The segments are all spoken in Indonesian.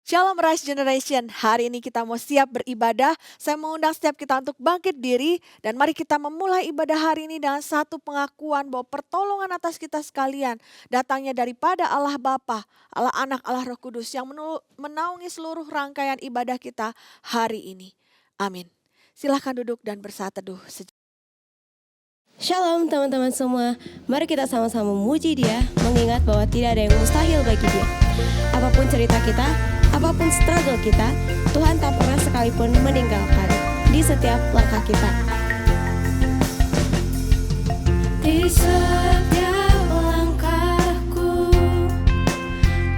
Shalom Rise Generation, hari ini kita mau siap beribadah. Saya mengundang setiap kita untuk bangkit diri dan mari kita memulai ibadah hari ini dengan satu pengakuan bahwa pertolongan atas kita sekalian datangnya daripada Allah Bapa, Allah Anak, Allah Roh Kudus yang menaungi seluruh rangkaian ibadah kita hari ini. Amin. Silahkan duduk dan bersaat teduh. Shalom teman-teman semua, mari kita sama-sama memuji Dia, mengingat bahwa tidak ada yang mustahil bagi Dia. Apapun cerita kita, apapun struggle kita, Tuhan tak pernah sekalipun meninggalkan di setiap langkah kita. Di setiap langkahku,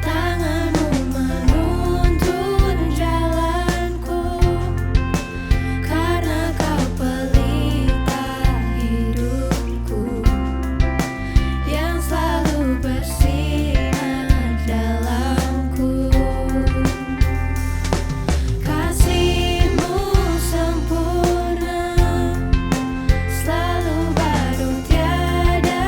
tangan-Mu menuntun jalanku, karena Kau pelita hidupku, yang selalu bersinar dalamku. Kasih-Mu sempurna, selalu baru tiada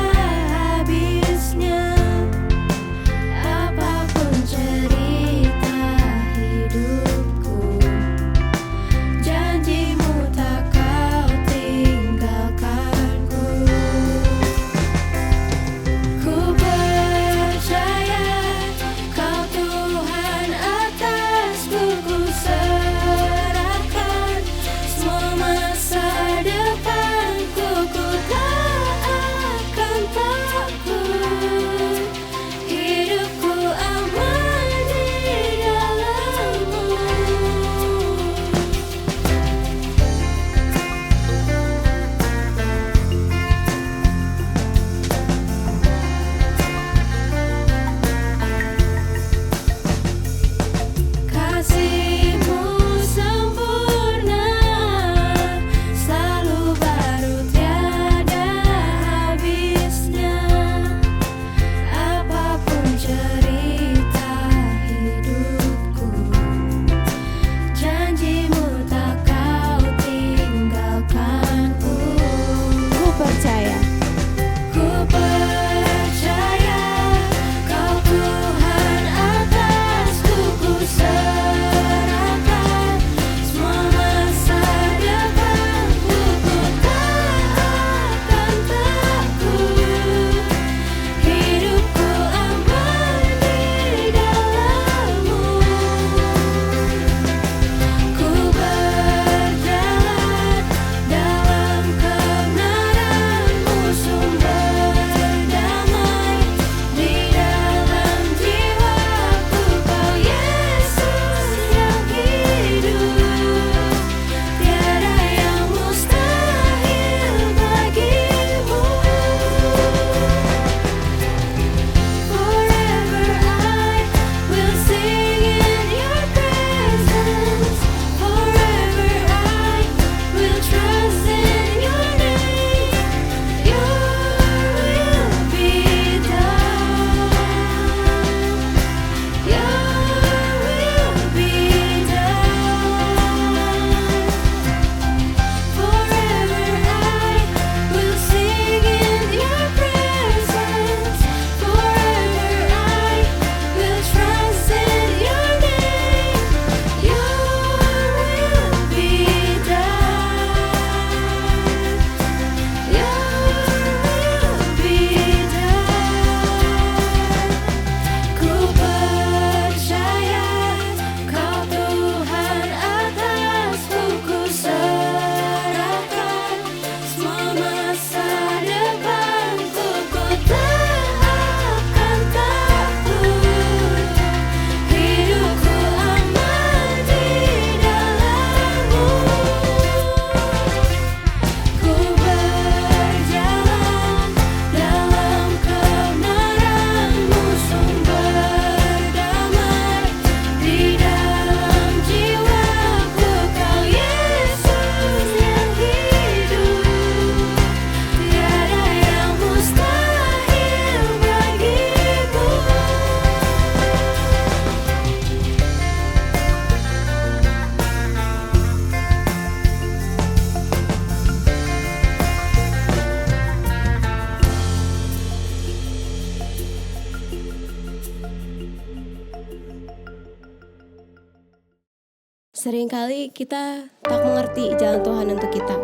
Seringkali kita tak mengerti jalan Tuhan untuk kita.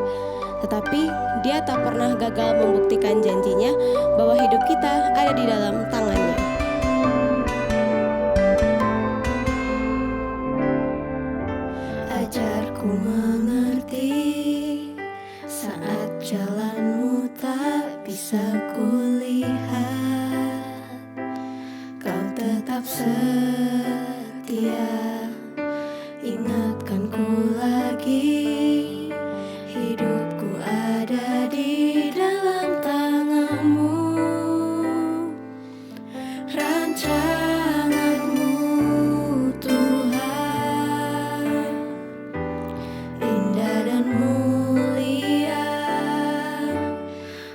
Tetapi Dia tak pernah gagal membuktikan janjinya bahwa hidup kita ada di dalam tangannya. Ajarku mengerti saat jalanmu tak bisa kulihat. Kau tetap setia, ingatkanku lagi. Hidupku ada di dalam tanganmu. Rancanganmu Tuhan indah dan mulia.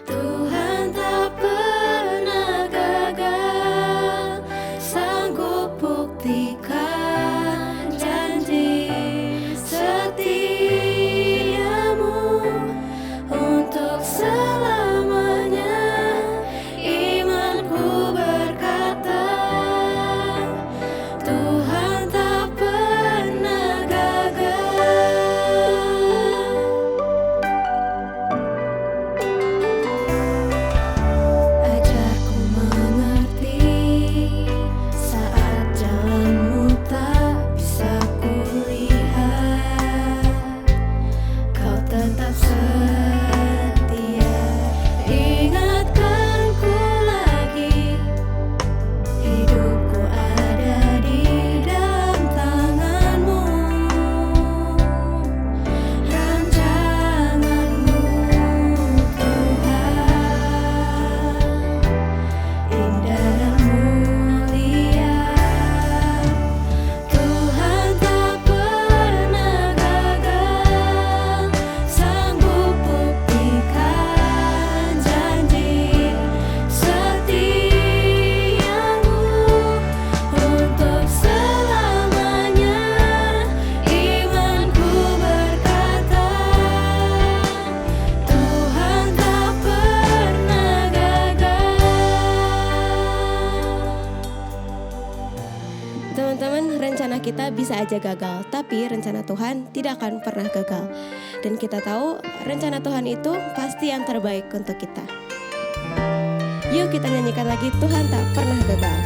Tuhan tak pernah gagal, sanggup buktikan janji setiamu untuk selamanya. Imanku berkata, Tuhan tak pernah gagal. Ajarku mengerti saat jalanmu tak bisa kulihat. Kau tetap setia, ingatkanku lagi. Hidupku ada di dalam tanganmu. Rancanganmu Tuhan indah dan mulia. Tuhan tak pernah gagal, sanggup buktikan janji setiamu untuk selamanya. Imanku berkata, Tuhan tak pernah gagal. Teman-teman, rencana kita bisa aja gagal, tapi rencana Tuhan tidak akan pernah gagal. Dan kita tahu rencana Tuhan itu pasti yang terbaik untuk kita. Yuk kita nyanyikan lagi Tuhan tak pernah gagal.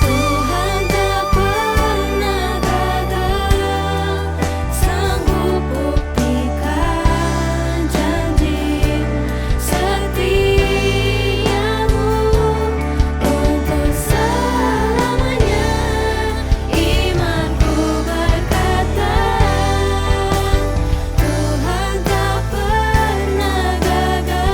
Tuhan tak pernah gagal, sanggup buktikan janji setiamu untuk selamanya. Imanku berkata, Tuhan tak pernah gagal.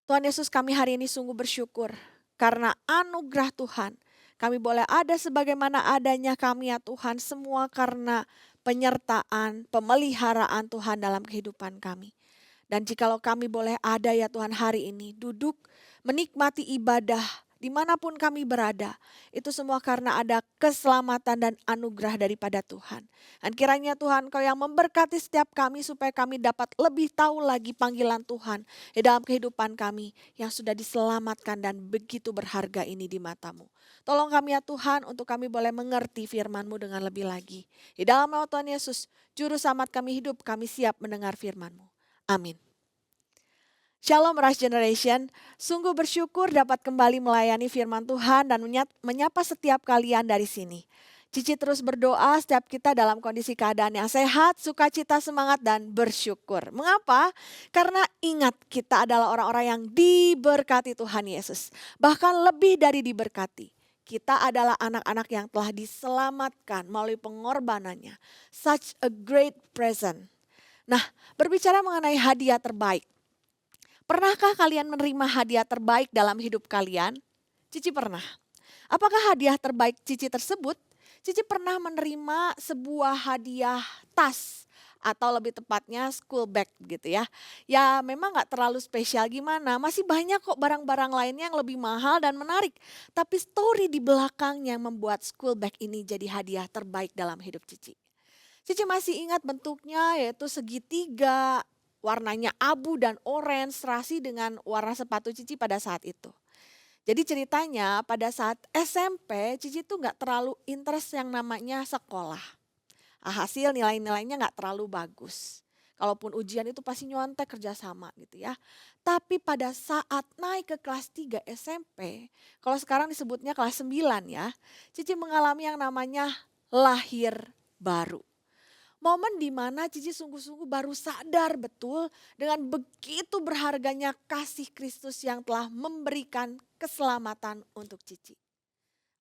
Tuhan Yesus, kami hari ini sungguh bersyukur karena anugerah Tuhan. Kami boleh ada sebagaimana adanya kami ya Tuhan, semua karena penyertaan, pemeliharaan Tuhan dalam kehidupan kami. Dan jikalau kami boleh ada ya Tuhan hari ini, duduk menikmati ibadah dimanapun kami berada, itu semua karena ada keselamatan dan anugerah daripada Tuhan. Dan kiranya Tuhan Kau yang memberkati setiap kami supaya kami dapat lebih tahu lagi panggilan Tuhan di dalam kehidupan kami yang sudah diselamatkan dan begitu berharga ini di mata-Mu. Tolong kami ya Tuhan untuk kami boleh mengerti firman-Mu dengan lebih lagi. Di dalam nama Tuhan Yesus, Juru Selamat kami hidup, kami siap mendengar firman-Mu. Amin. Shalom Rise Generation, sungguh bersyukur dapat kembali melayani firman Tuhan dan menyapa setiap kalian dari sini. Cici terus berdoa setiap kita dalam kondisi keadaan yang sehat, sukacita, semangat, dan bersyukur. Mengapa? Karena ingat kita adalah orang-orang yang diberkati Tuhan Yesus. Bahkan lebih dari diberkati. Kita adalah anak-anak yang telah diselamatkan melalui pengorbanannya. Such a great present. Nah, berbicara mengenai hadiah terbaik. Pernahkah kalian menerima hadiah terbaik dalam hidup kalian? Cici pernah. Apakah hadiah terbaik Cici tersebut? Cici pernah menerima sebuah hadiah tas atau lebih tepatnya school bag gitu ya. Ya memang nggak terlalu spesial gimana, masih banyak kok barang-barang lainnya yang lebih mahal dan menarik. Tapi story di belakangnya yang membuat school bag ini jadi hadiah terbaik dalam hidup Cici. Cici masih ingat bentuknya yaitu segitiga, warnanya abu dan orange serasi dengan warna sepatu Cici pada saat itu. Jadi ceritanya pada saat SMP Cici tuh nggak terlalu interest yang namanya sekolah. Hasil nilai-nilainya nggak terlalu bagus. Kalaupun ujian itu pasti nyontek kerjasama gitu ya. Tapi pada saat naik ke kelas 3 SMP, kalau sekarang disebutnya kelas 9 ya, Cici mengalami yang namanya lahir baru. Momen di mana Cici sungguh-sungguh baru sadar betul dengan begitu berharganya kasih Kristus yang telah memberikan keselamatan untuk Cici.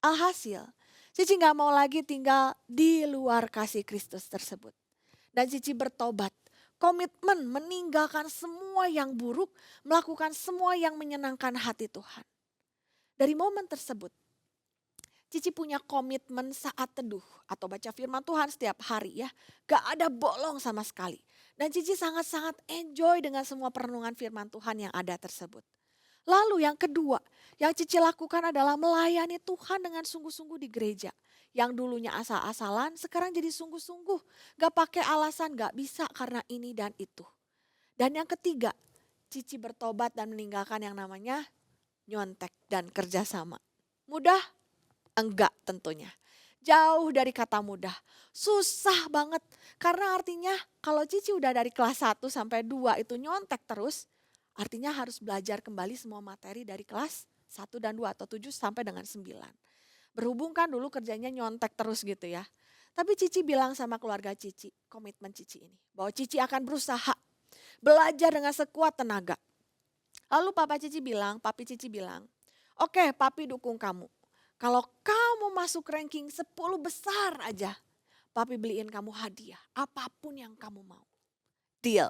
Alhasil, Cici nggak mau lagi tinggal di luar kasih Kristus tersebut. Dan Cici bertobat, komitmen meninggalkan semua yang buruk, melakukan semua yang menyenangkan hati Tuhan. Dari momen tersebut, Cici punya komitmen saat teduh atau baca firman Tuhan setiap hari ya. Gak ada bolong sama sekali. Dan Cici sangat-sangat enjoy dengan semua perenungan firman Tuhan yang ada tersebut. Lalu yang kedua, yang Cici lakukan adalah melayani Tuhan dengan sungguh-sungguh di gereja. Yang dulunya asal-asalan, sekarang jadi sungguh-sungguh. Gak pakai alasan gak bisa karena ini dan itu. Dan yang ketiga, Cici bertobat dan meninggalkan yang namanya nyontek dan kerjasama. Mudah? Enggak tentunya. Jauh dari kata mudah. Susah banget. Karena artinya kalau Cici udah dari kelas 1 sampai 2 itu nyontek terus. Artinya harus belajar kembali semua materi dari kelas 1 dan 2 atau 7 sampai dengan 9. Berhubung kan dulu kerjanya nyontek terus gitu ya. Tapi Cici bilang sama keluarga Cici, komitmen Cici ini. Bahwa Cici akan berusaha belajar dengan sekuat tenaga. Lalu papi Cici bilang, oke papi dukung kamu. Kalau kamu masuk ranking 10 besar aja, papi beliin kamu hadiah, apapun yang kamu mau. Deal.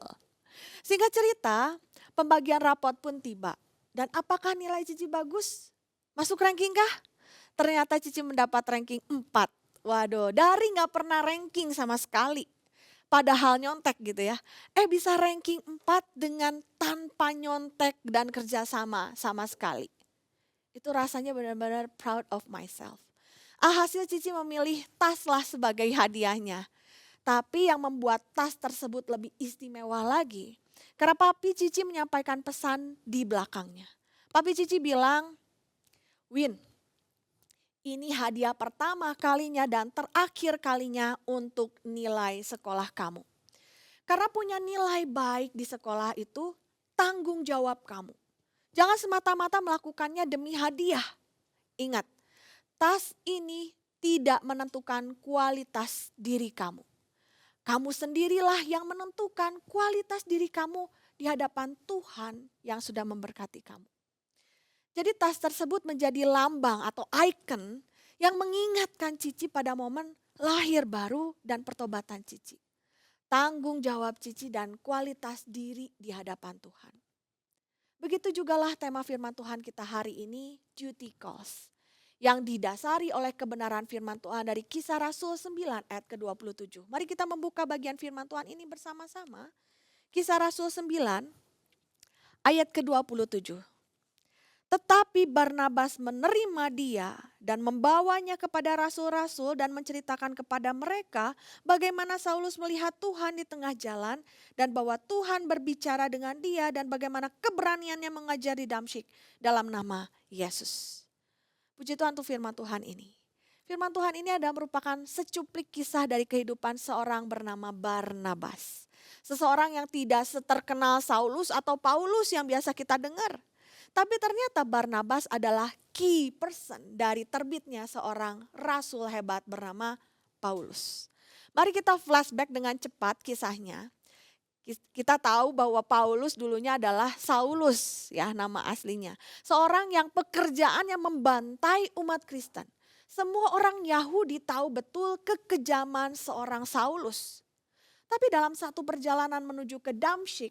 Singkat cerita, pembagian rapot pun tiba. Dan apakah nilai Cici bagus? Masuk ranking kah? Ternyata Cici mendapat ranking 4. Waduh, dari gak pernah ranking sama sekali. Padahal nyontek gitu ya. Bisa ranking 4 dengan tanpa nyontek dan kerjasama sama sekali. Itu rasanya benar-benar proud of myself. Hasil Cici memilih tas lah sebagai hadiahnya. Tapi yang membuat tas tersebut lebih istimewa lagi. Karena papi Cici menyampaikan pesan di belakangnya. Papi Cici bilang, Win, ini hadiah pertama kalinya dan terakhir kalinya untuk nilai sekolah kamu. Karena punya nilai baik di sekolah itu tanggung jawab kamu. Jangan semata-mata melakukannya demi hadiah. Ingat, tas ini tidak menentukan kualitas diri kamu. Kamu sendirilah yang menentukan kualitas diri kamu di hadapan Tuhan yang sudah memberkati kamu. Jadi tas tersebut menjadi lambang atau ikon yang mengingatkan Cici pada momen lahir baru dan pertobatan Cici. Tanggung jawab Cici dan kualitas diri di hadapan Tuhan. Begitu jugalah tema firman Tuhan kita hari ini, duty calls. Yang didasari oleh kebenaran firman Tuhan dari Kisah Rasul 9 ayat ke-27. Mari kita membuka bagian firman Tuhan ini bersama-sama. Kisah Rasul 9 ayat ke-27. Tetapi Barnabas menerima dia dan membawanya kepada rasul-rasul dan menceritakan kepada mereka bagaimana Saulus melihat Tuhan di tengah jalan dan bahwa Tuhan berbicara dengan dia dan bagaimana keberaniannya mengajar di Damsyik dalam nama Yesus. Puji Tuhan untuk firman Tuhan ini. Firman Tuhan ini adalah merupakan secuplik kisah dari kehidupan seorang bernama Barnabas. Seseorang yang tidak seterkenal Saulus atau Paulus yang biasa kita dengar. Tapi ternyata Barnabas adalah key person dari terbitnya seorang rasul hebat bernama Paulus. Mari kita flashback dengan cepat kisahnya. Kita tahu bahwa Paulus dulunya adalah Saulus ya nama aslinya. Seorang yang pekerjaannya membantai umat Kristen. Semua orang Yahudi tahu betul kekejaman seorang Saulus. Tapi dalam satu perjalanan menuju ke Damsyik,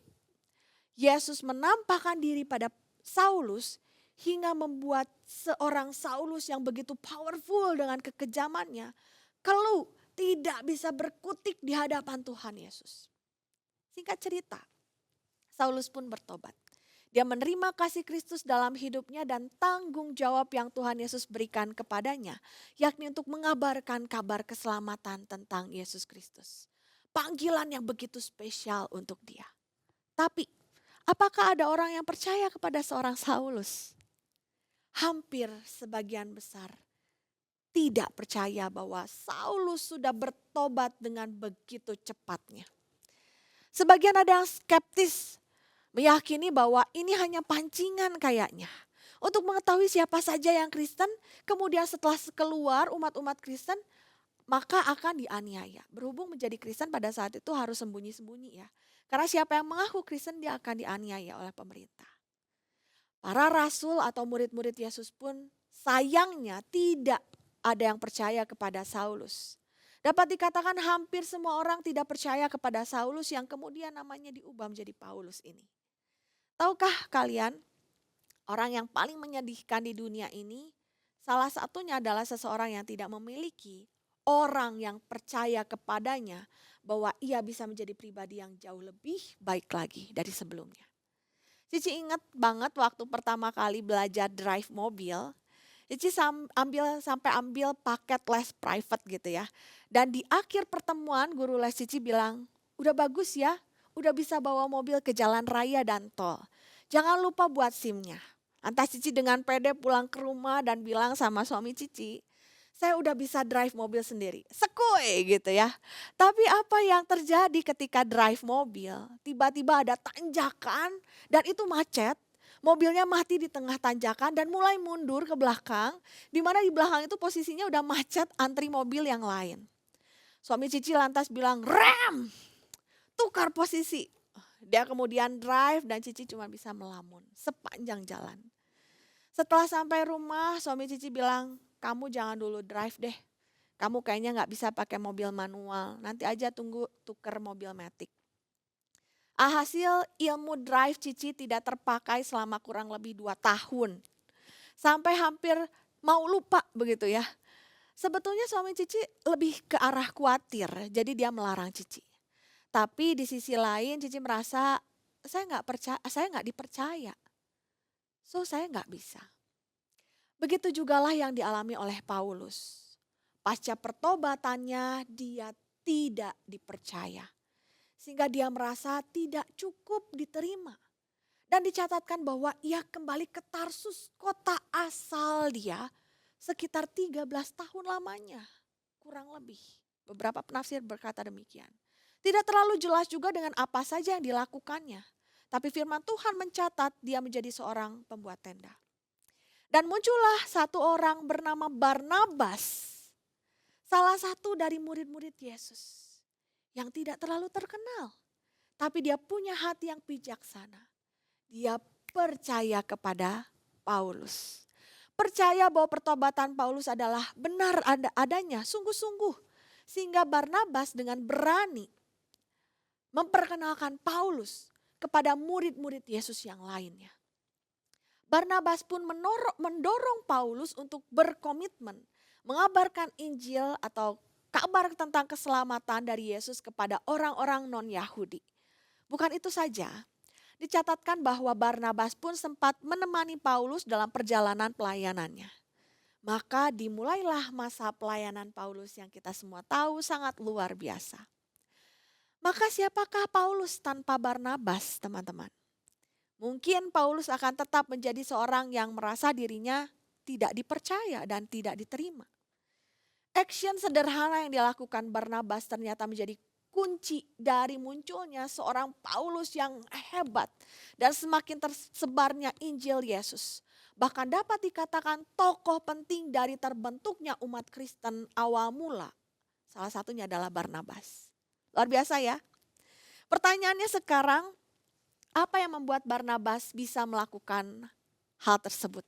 Yesus menampakkan diri pada Saulus hingga membuat seorang Saulus yang begitu powerful dengan kekejamannya keluh tidak bisa berkutik di hadapan Tuhan Yesus. Singkat cerita, Saulus pun bertobat. Dia menerima kasih Kristus dalam hidupnya dan tanggung jawab yang Tuhan Yesus berikan kepadanya, yakni untuk mengabarkan kabar keselamatan tentang Yesus Kristus. Panggilan yang begitu spesial untuk dia. Tapi, apakah ada orang yang percaya kepada seorang Saulus? Hampir sebagian besar tidak percaya bahwa Saulus sudah bertobat dengan begitu cepatnya. Sebagian ada yang skeptis, meyakini bahwa ini hanya pancingan kayaknya. Untuk mengetahui siapa saja yang Kristen, kemudian setelah keluar umat-umat Kristen, maka akan dianiaya. Berhubung menjadi Kristen pada saat itu harus sembunyi-sembunyi ya. Karena siapa yang mengaku Kristen dia akan dianiaya oleh pemerintah. Para rasul atau murid-murid Yesus pun sayangnya tidak ada yang percaya kepada Saulus. Dapat dikatakan hampir semua orang tidak percaya kepada Saulus yang kemudian namanya diubah menjadi Paulus ini. Tahukah kalian, orang yang paling menyedihkan di dunia ini, salah satunya adalah seseorang yang tidak memiliki orang yang percaya kepadanya bahwa ia bisa menjadi pribadi yang jauh lebih baik lagi dari sebelumnya. Cici ingat banget waktu pertama kali belajar drive mobil, Cici sampai ambil paket les private gitu ya. Dan di akhir pertemuan guru les Cici bilang, udah bagus ya, udah bisa bawa mobil ke jalan raya dan tol. Jangan lupa buat SIM-nya. Lantas Cici dengan pede pulang ke rumah dan bilang sama suami Cici, saya udah bisa drive mobil sendiri. Sekui gitu ya. Tapi apa yang terjadi ketika drive mobil? Tiba-tiba ada tanjakan dan itu macet. Mobilnya mati di tengah tanjakan dan mulai mundur ke belakang. Di mana di belakang itu posisinya udah macet antri mobil yang lain. Suami Cici lantas bilang, rem! Tukar posisi. Dia kemudian drive dan Cici cuma bisa melamun sepanjang jalan. Setelah sampai rumah suami Cici bilang, kamu jangan dulu drive deh. Kamu kayaknya gak bisa pakai mobil manual. Nanti aja tunggu tuker mobil matic. Hasil ilmu drive Cici tidak terpakai selama kurang lebih 2 tahun. Sampai hampir mau lupa begitu ya. Sebetulnya suami Cici lebih ke arah khawatir, jadi dia melarang Cici. Tapi di sisi lain Cici merasa saya nggak dipercaya. So saya nggak bisa. Begitu jugalah yang dialami oleh Paulus. Pasca pertobatannya dia tidak dipercaya. Sehingga dia merasa tidak cukup diterima. Dan dicatatkan bahwa ia kembali ke Tarsus, kota asal dia, sekitar 13 tahun lamanya. Kurang lebih. Beberapa penafsir berkata demikian. Tidak terlalu jelas juga dengan apa saja yang dilakukannya. Tapi firman Tuhan mencatat dia menjadi seorang pembuat tenda. Dan muncullah satu orang bernama Barnabas. Salah satu dari murid-murid Yesus. Yang tidak terlalu terkenal. Tapi dia punya hati yang bijaksana. Dia percaya kepada Paulus. Percaya bahwa pertobatan Paulus adalah benar adanya, sungguh-sungguh. Sehingga Barnabas dengan berani memperkenalkan Paulus kepada murid-murid Yesus yang lainnya. Barnabas pun mendorong Paulus untuk berkomitmen mengabarkan Injil atau kabar tentang keselamatan dari Yesus kepada orang-orang non-Yahudi. Bukan itu saja, dicatatkan bahwa Barnabas pun sempat menemani Paulus dalam perjalanan pelayanannya. Maka dimulailah masa pelayanan Paulus yang kita semua tahu sangat luar biasa. Maka siapakah Paulus tanpa Barnabas, teman-teman? Mungkin Paulus akan tetap menjadi seorang yang merasa dirinya tidak dipercaya dan tidak diterima. Action sederhana yang dilakukan Barnabas ternyata menjadi kunci dari munculnya seorang Paulus yang hebat dan semakin tersebarnya Injil Yesus. Bahkan dapat dikatakan tokoh penting dari terbentuknya umat Kristen awal mula. Salah satunya adalah Barnabas. Luar biasa ya. Pertanyaannya sekarang, apa yang membuat Barnabas bisa melakukan hal tersebut?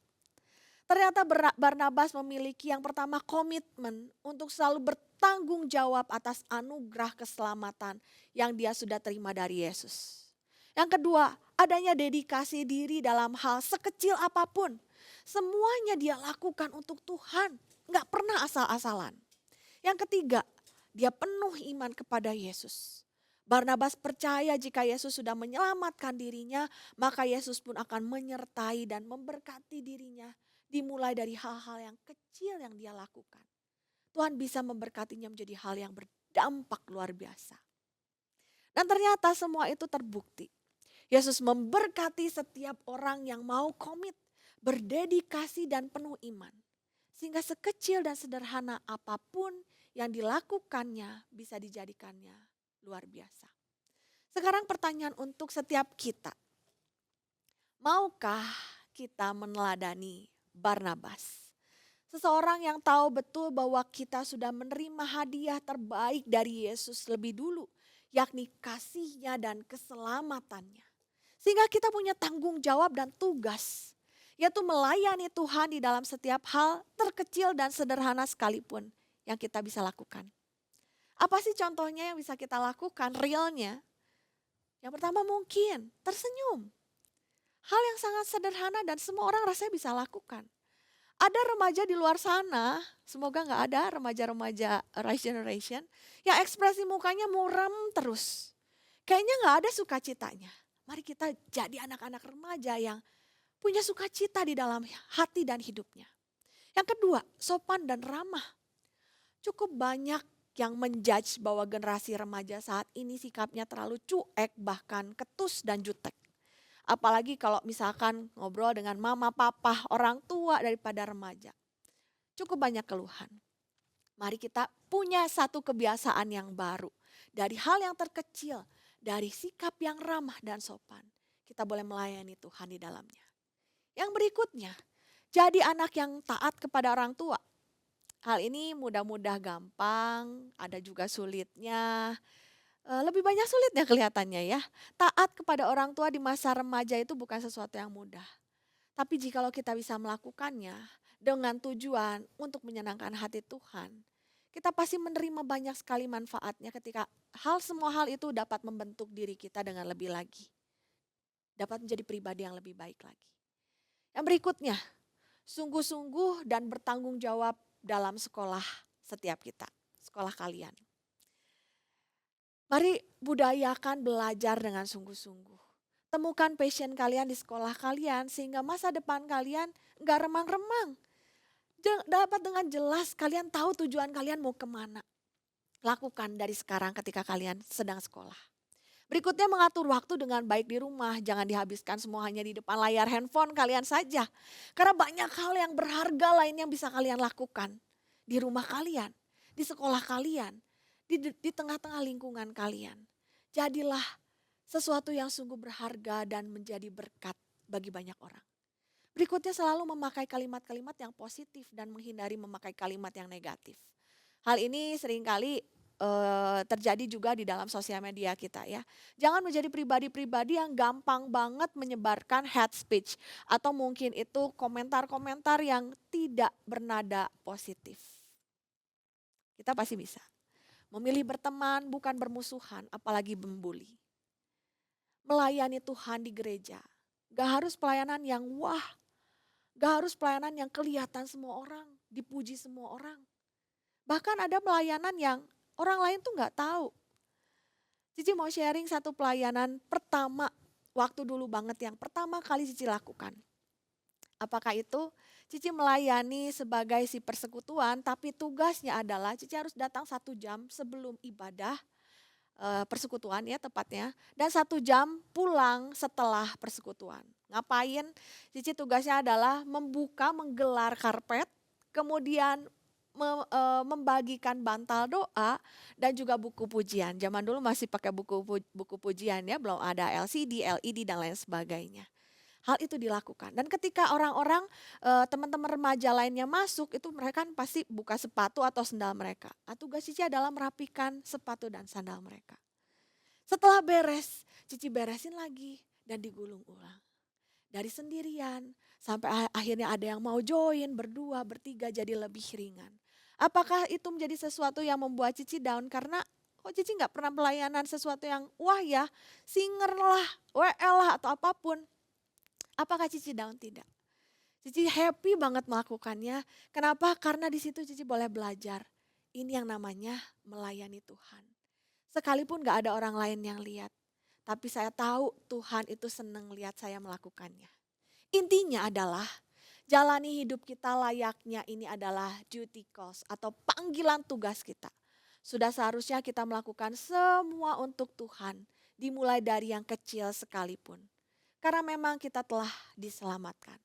Ternyata Barnabas memiliki yang pertama komitmen untuk selalu bertanggung jawab atas anugerah keselamatan yang dia sudah terima dari Yesus. Yang kedua, adanya dedikasi diri dalam hal sekecil apapun. Semuanya dia lakukan untuk Tuhan, gak pernah asal-asalan. Yang ketiga, dia penuh iman kepada Yesus. Barnabas percaya jika Yesus sudah menyelamatkan dirinya, maka Yesus pun akan menyertai dan memberkati dirinya. Dimulai dari hal-hal yang kecil yang dia lakukan. Tuhan bisa memberkatinya menjadi hal yang berdampak luar biasa. Dan ternyata semua itu terbukti. Yesus memberkati setiap orang yang mau komit, berdedikasi dan penuh iman. Sehingga sekecil dan sederhana apapun yang dilakukannya bisa dijadikannya luar biasa. Sekarang pertanyaan untuk setiap kita. Maukah kita meneladani Barnabas? Seseorang yang tahu betul bahwa kita sudah menerima hadiah terbaik dari Yesus lebih dulu, yakni kasih-Nya dan keselamatannya. Sehingga kita punya tanggung jawab dan tugas, yaitu melayani Tuhan di dalam setiap hal terkecil dan sederhana sekalipun yang kita bisa lakukan. Apa sih contohnya yang bisa kita lakukan realnya? Yang pertama mungkin tersenyum. Hal yang sangat sederhana dan semua orang rasanya bisa lakukan. Ada remaja di luar sana, semoga gak ada remaja-remaja Rise Generation, yang ekspresi mukanya muram terus. Kayaknya gak ada sukacitanya. Mari kita jadi anak-anak remaja yang punya sukacita di dalam hati dan hidupnya. Yang kedua, sopan dan ramah. Cukup banyak yang menjudge bahwa generasi remaja saat ini sikapnya terlalu cuek, bahkan ketus dan jutek. Apalagi kalau misalkan ngobrol dengan mama, papa, orang tua daripada remaja. Cukup banyak keluhan. Mari kita punya satu kebiasaan yang baru. Dari hal yang terkecil, dari sikap yang ramah dan sopan. Kita boleh melayani Tuhan di dalamnya. Yang berikutnya, jadi anak yang taat kepada orang tua. Hal ini mudah-mudah gampang, ada juga sulitnya. Lebih banyak sulitnya kelihatannya ya. Taat kepada orang tua di masa remaja itu bukan sesuatu yang mudah. Tapi jikalau kita bisa melakukannya dengan tujuan untuk menyenangkan hati Tuhan, kita pasti menerima banyak sekali manfaatnya ketika semua hal itu dapat membentuk diri kita dengan lebih lagi. Dapat menjadi pribadi yang lebih baik lagi. Yang berikutnya, sungguh-sungguh dan bertanggung jawab dalam sekolah setiap kita, sekolah kalian. Mari budayakan belajar dengan sungguh-sungguh. Temukan passion kalian di sekolah kalian sehingga masa depan kalian gak remang-remang. Dapat dengan jelas kalian tahu tujuan kalian mau kemana. Lakukan dari sekarang ketika kalian sedang sekolah. Berikutnya mengatur waktu dengan baik di rumah. Jangan dihabiskan semua hanya di depan layar handphone kalian saja. Karena banyak hal yang berharga lain yang bisa kalian lakukan. Di rumah kalian, di sekolah kalian, di tengah-tengah lingkungan kalian. Jadilah sesuatu yang sungguh berharga dan menjadi berkat bagi banyak orang. Berikutnya selalu memakai kalimat-kalimat yang positif dan menghindari memakai kalimat yang negatif. Hal ini seringkali terjadi juga di dalam sosial media kita ya. Jangan menjadi pribadi-pribadi yang gampang banget menyebarkan hate speech. Atau mungkin itu komentar-komentar yang tidak bernada positif. Kita pasti bisa. Memilih berteman bukan bermusuhan, apalagi membuli. Melayani Tuhan di gereja. Gak harus pelayanan yang wah. Gak harus pelayanan yang kelihatan semua orang, dipuji semua orang. Bahkan ada pelayanan yang orang lain tuh gak tahu. Cici mau sharing satu pelayanan pertama, waktu dulu banget yang pertama kali Cici lakukan. Apakah itu? Cici melayani sebagai si persekutuan, tapi tugasnya adalah Cici harus datang 1 jam sebelum ibadah persekutuan ya tepatnya. Dan 1 jam pulang setelah persekutuan. Ngapain? Cici tugasnya adalah menggelar karpet, kemudian membagikan bantal doa dan juga buku pujian. Zaman dulu masih pakai buku pujian ya, belum ada LCD, LED dan lain sebagainya. Hal itu dilakukan. Dan ketika orang-orang, teman-teman remaja lainnya masuk, itu mereka kan pasti buka sepatu atau sandal mereka. Tugas Cici adalah merapikan sepatu dan sandal mereka. Setelah beres, Cici beresin lagi dan digulung ulang. Dari sendirian sampai akhirnya ada yang mau join, berdua, bertiga jadi lebih ringan. Apakah itu menjadi sesuatu yang membuat Cici down? Karena kok Cici gak pernah pelayanan sesuatu yang wah ya, singer lah, WL lah atau apapun. Apakah Cici down? Tidak. Cici happy banget melakukannya. Kenapa? Karena di situ Cici boleh belajar. Ini yang namanya melayani Tuhan. Sekalipun gak ada orang lain yang lihat. Tapi saya tahu Tuhan itu senang lihat saya melakukannya. Intinya adalah jalani hidup kita layaknya ini adalah duty cost atau panggilan tugas kita. Sudah seharusnya kita melakukan semua untuk Tuhan. Dimulai dari yang kecil sekalipun. Karena memang kita telah diselamatkan,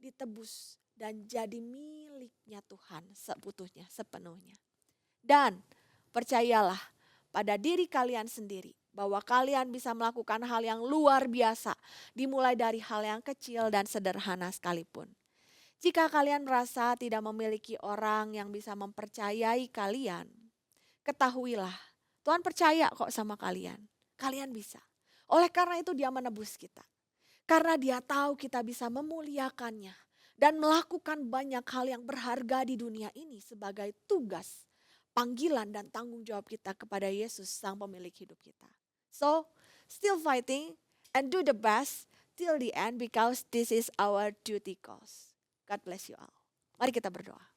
ditebus dan jadi miliknya Tuhan seutuhnya, sepenuhnya. Dan percayalah pada diri kalian sendiri bahwa kalian bisa melakukan hal yang luar biasa, dimulai dari hal yang kecil dan sederhana sekalipun. Jika kalian merasa tidak memiliki orang yang bisa mempercayai kalian, ketahuilah Tuhan percaya kok sama kalian. Kalian bisa. Oleh karena itu Dia menebus kita. Karena Dia tahu kita bisa memuliakannya dan melakukan banyak hal yang berharga di dunia ini sebagai tugas, panggilan dan tanggung jawab kita kepada Yesus sang pemilik hidup kita. So, still fighting and do the best till the end because this is our duty cause. God bless you all. Mari kita berdoa.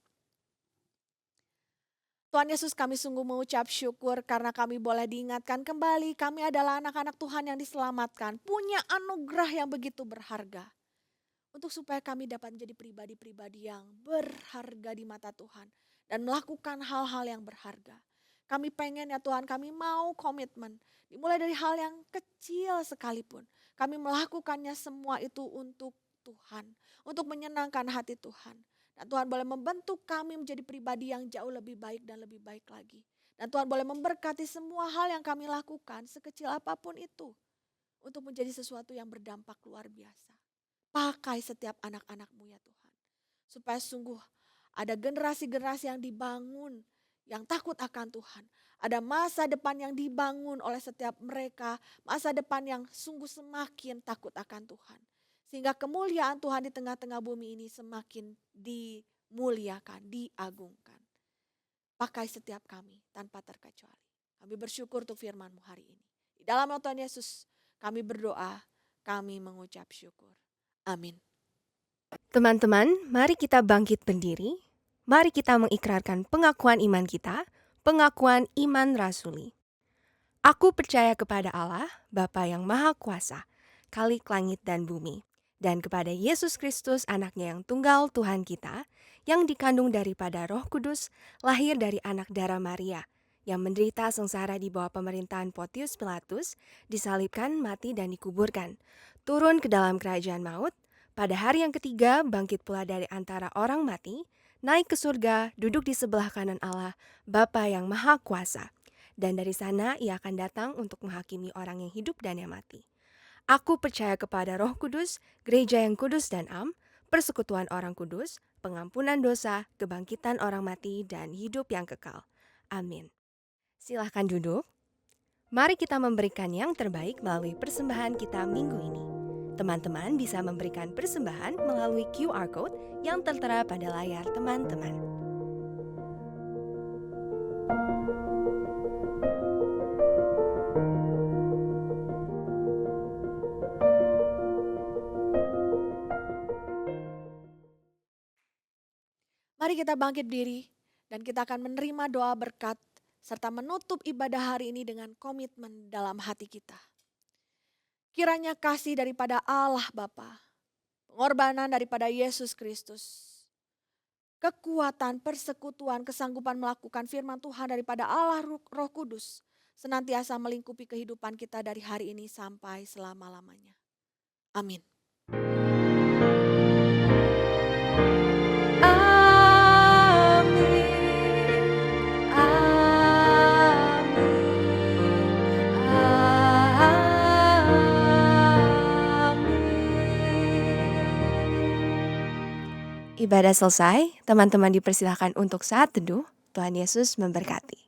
Tuhan Yesus, kami sungguh mengucap syukur karena kami boleh diingatkan kembali kami adalah anak-anak Tuhan yang diselamatkan, punya anugerah yang begitu berharga. Untuk supaya kami dapat menjadi pribadi-pribadi yang berharga di mata Tuhan dan melakukan hal-hal yang berharga. Kami pengen ya Tuhan, kami mau komitmen. Dimulai dari hal yang kecil sekalipun. Kami melakukannya semua itu untuk Tuhan. Untuk menyenangkan hati Tuhan. Dan Tuhan boleh membentuk kami menjadi pribadi yang jauh lebih baik dan lebih baik lagi. Dan Tuhan boleh memberkati semua hal yang kami lakukan sekecil apapun itu. Untuk menjadi sesuatu yang berdampak luar biasa. Pakai setiap anak-anak-Mu ya Tuhan. Supaya sungguh ada generasi-generasi yang dibangun. Yang takut akan Tuhan. Ada masa depan yang dibangun oleh setiap mereka. Masa depan yang sungguh semakin takut akan Tuhan. Sehingga kemuliaan Tuhan di tengah-tengah bumi ini semakin dimuliakan, diagungkan. Pakai setiap kami tanpa terkecuali. Kami bersyukur untuk firman-Mu hari ini. Di dalam nama Tuhan Yesus kami berdoa, kami mengucap syukur. Amin. Teman-teman, mari kita bangkit berdiri. Mari kita mengikrarkan pengakuan iman kita, pengakuan iman rasuli. Aku percaya kepada Allah, Bapa yang Maha Kuasa, Khalik langit dan bumi, dan kepada Yesus Kristus anaknya yang tunggal Tuhan kita, yang dikandung daripada Roh Kudus, lahir dari anak darah Maria, yang menderita sengsara di bawah pemerintahan Pontius Pilatus, disalibkan, mati dan dikuburkan, turun ke dalam kerajaan maut, pada hari yang ketiga bangkit pula dari antara orang mati, naik ke surga, duduk di sebelah kanan Allah, Bapa yang Maha Kuasa. Dan dari sana Ia akan datang untuk menghakimi orang yang hidup dan yang mati. Aku percaya kepada Roh Kudus, gereja yang kudus dan am, persekutuan orang kudus, pengampunan dosa, kebangkitan orang mati, dan hidup yang kekal. Amin. Silahkan duduk. Mari kita memberikan yang terbaik melalui persembahan kita minggu ini. Teman-teman bisa memberikan persembahan melalui QR Code yang tertera pada layar teman-teman. Mari kita bangkit diri dan kita akan menerima doa berkat serta menutup ibadah hari ini dengan komitmen dalam hati kita. Kiranya kasih daripada Allah Bapa, pengorbanan daripada Yesus Kristus, kekuatan, persekutuan, kesanggupan melakukan firman Tuhan daripada Allah Roh Kudus, senantiasa melingkupi kehidupan kita dari hari ini sampai selama-lamanya. Amin. Ibadah selesai, teman-teman dipersilahkan untuk saat teduh. Tuhan Yesus memberkati.